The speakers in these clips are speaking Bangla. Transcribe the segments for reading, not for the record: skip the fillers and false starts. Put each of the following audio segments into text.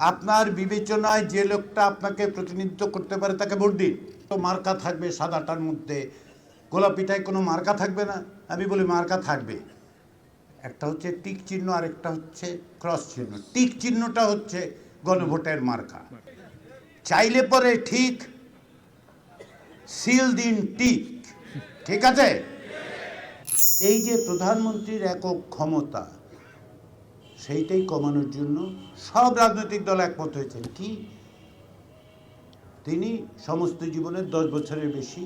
আপনার বিবেচনায় যে লোকটা আপনাকে প্রতিনিধিত্ব করতে পারে তাকে ভোট দিন। তো মার্কা থাকবে সাদাটার মধ্যে, গোলাপিটায় কোনো মার্কা থাকবে না। আমি বলি মার্কা থাকবে, একটা হচ্ছে টিক চিহ্ন আর একটা হচ্ছে ক্রস চিহ্ন। টিক চিহ্নটা হচ্ছে গণভোটের মার্কা। চাইলে পরে ঠিক, সিল দিন টিক, ঠিক আছে? এই যে প্রধানমন্ত্রীর একক ক্ষমতা, সেইটাই কমানোর জন্য সব রাজনৈতিক দল একমত হয়েছেন কি তিনি সমস্ত জীবনের 10 বছরের বেশি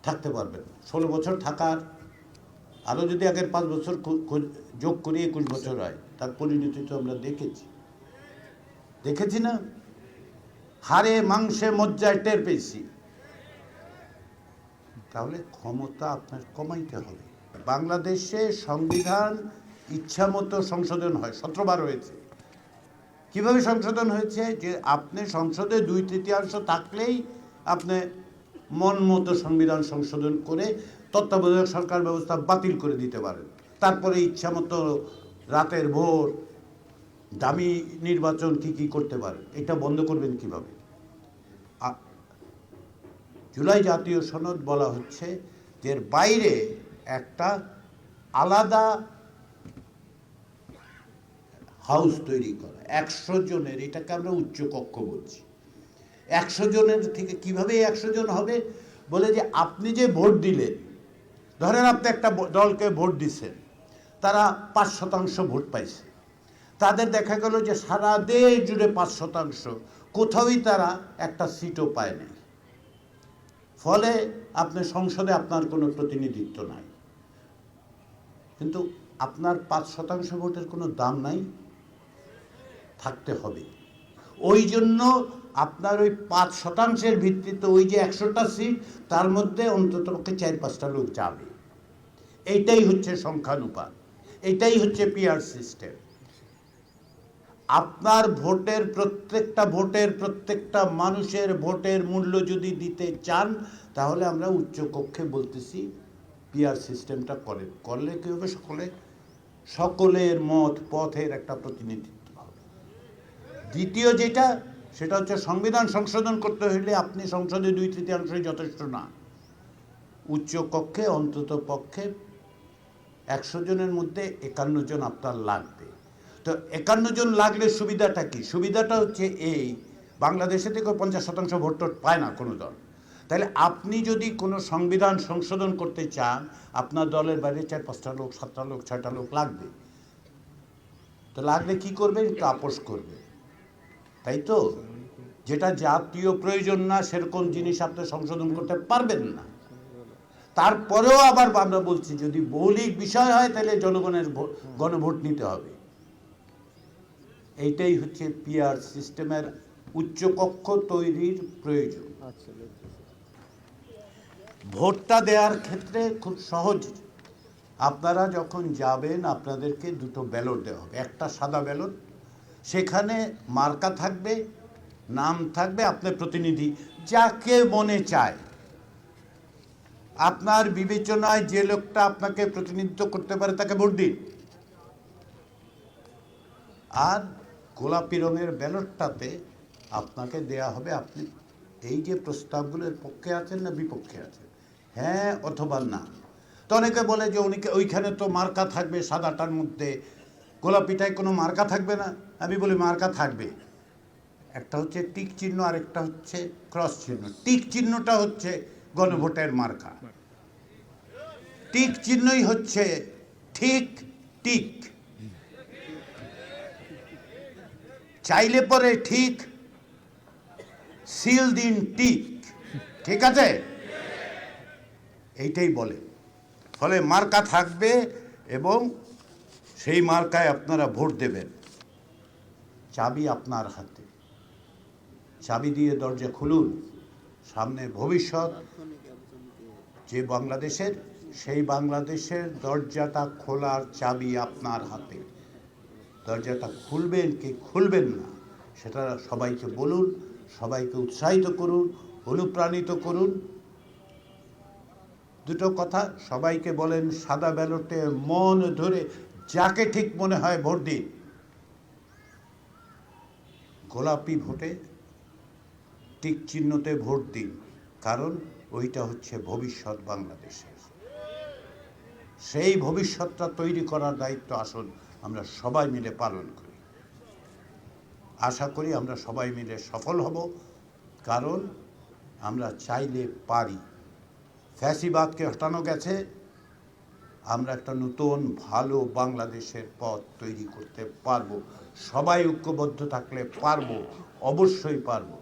থাকতে পারবেন। 16 বছর থাকার, আরও যদি আগের 5 বছর যোগ করি 21 বছর হয়, তার পরিণতি তো আমরা দেখেছি না? হাড়ে মাংসে মজ্জায় টের পেয়েছি। তাহলে ক্ষমতা আপনার কমাইতে হবে। বাংলাদেশে সংবিধান ইচ্ছামতো সংশোধন হয়, 17 বার হয়েছে। কিভাবে সংশোধন হয়েছে? যে আপনি সংসদে 2/3 থাকলেই আপনি মন মতো সংবিধান সংশোধন করে তত্ত্বাবধায়ক সরকার ব্যবস্থা বাতিল করে দিতে পারেন। তারপরে ইচ্ছামতো রাতের ভোর, দামি নির্বাচন কি করতে পারেন। এটা বন্ধ করবেন কিভাবে? জুলাই জাতীয় সনদ বলা হচ্ছে যে এর বাইরে একটা আলাদা হাউস তৈরি করা 100 জনের, এটাকে আমরা উচ্চ কক্ষ বলছি। 100 জনের থেকে কিভাবে 100 জন হবে? বলে যে আপনি যে ভোট দিলেন, ধরেন আপনি একটা দলকে ভোট দিচ্ছেন, তারা 5% ভোট পাইছে। তাদের দেখা গেল যে সারা দেশ জুড়ে 5%, কোথাওই তারা একটা সিটও পায় নাই। ফলে আপনি সংসদে আপনার কোনো প্রতিনিধিত্ব নাই, কিন্তু আপনার 5% ভোটের কোনো দাম নাই, থাকতে হবে। ওই জন্য আপনার ওই 5%-এর ভিত্তিতে ওই যে 100টা সিট, তার মধ্যে অন্তত পক্ষে 4-5টা লোক যাবে। এইটাই হচ্ছে সংখ্যানুপাত, এইটাই হচ্ছে পিআর সিস্টেম। আপনার প্রত্যেকটা মানুষের ভোটের মূল্য যদি দিতে চান, তাহলে আমরা উচ্চ কক্ষে বলতেছি পিআর সিস্টেমটা করলে কি হবে? সকলের মত পথের একটা প্রতিনিধিত্ব হবে। দ্বিতীয় যেটা, সেটা হচ্ছে সংবিধান সংশোধন করতে হলে আপনি সংসদে 2/3 যথেষ্ট না। উচ্চ কক্ষে অন্তত পক্ষে 100 জনের মধ্যে 51 জন আপনার লাগবে। তো 51 জন লাগলে সুবিধাটা কি? সুবিধাটা হচ্ছে এই, বাংলাদেশে থেকে 50% ভোট পায় না কোনো দল। তাহলে আপনি যদি কোনো সংবিধান সংশোধন করতে চান, আপনার দলের বাইরে 4-5টা লোক, 7টা লোক, 6টা লোক লাগবে। তো লাগলে কি করবেন? আপোষ করবে, তাই তো? যেটা জাতীয় প্রয়োজন না সেরকম জিনিস আপনি সংশোধন করতে পারবেন না। তারপরেও আবার আমরা বলছি যদি মৌলিক বিষয় হয় তাহলে জনগণের গণভোট নিতে হবে। এইটাই হচ্ছে পিআর সিস্টেমের উচ্চকক্ষ তৈরির প্রয়োজন। ভোটটা দেওয়ার ক্ষেত্রে খুব সহজ। আপনারা যখন যাবেন আপনাদেরকে 2টো ব্যালট দেওয়া হবে। একটা সাদা ব্যালট, সেখানে মার্কা থাকবে, নাম থাকবে, আপনার প্রতিনিধি যাকে মনে চায়। আপনার বিবেচনায় যে লোকটা আপনাকে প্রতিনিধিত্ব করতে পারে তাকে ভোট দিন। আর গোলাপি রঙের ব্যালটটাতে আপনাকে দেয়া হবে আপনি এই যে প্রস্তাবগুলোর পক্ষে আছেন না বিপক্ষে আছেন, হ্যাঁ অথবা না। তো অনেকে বলে যে ওইখানে তো মার্কা থাকবে সাদাটার মধ্যে, গোলাপিটায় কোনো মার্কা থাকবে না। আমি বলি মার্কা থাকবে, একটা হচ্ছে টিক চিহ্ন আর একটা হচ্ছে ক্রস চিহ্ন। টিক চিহ্নটা হচ্ছে গণভোটের মার্কা। টিক চিহ্নই হচ্ছে ঠিক টিক, চাইলে পরে ঠিক, সিল দিন টিক, ঠিক আছে? এইটাই বলে। ফলে মার্কা থাকবে এবং সেই মার্কায় আপনারা ভোট দেবেন। চাবি আপনার হাতে, চাবি দিয়ে দরজা খুলুন। সামনে ভবিষ্যৎ যে বাংলাদেশের, সেই বাংলাদেশের দরজাটা খোলার চাবি আপনার হাতে। দরজাটা খুলবেন কি খুলবেন না সেটা সবাইকে বলুন, সবাইকে উৎসাহিত করুন, অনুপ্রাণিত করুন। 2টো কথা সবাইকে বলেন, সাদা ব্যালটে মন ধরে যাকে ঠিক মনে হয় ভোট দিন। গোলাপি ভোটে টিক চিহ্নতে ভোট দিন, কারণ ওইটা হচ্ছে ভবিষ্যৎ বাংলাদেশের। সেই ভবিষ্যৎটা তৈরি করার দায়িত্ব আসুন আমরা সবাই মিলে পালন করি। আশা করি আমরা সবাই মিলে সফল হব, কারণ আমরা চাইলে পারি। ফ্যাসিবাদকে হটানো গেছে, আমরা একটা নতুন ভালো বাংলাদেশের পথ তৈরি করতে পারবো। সবাই ঐক্যবদ্ধ থাকলে পারবো, অবশ্যই পারবো।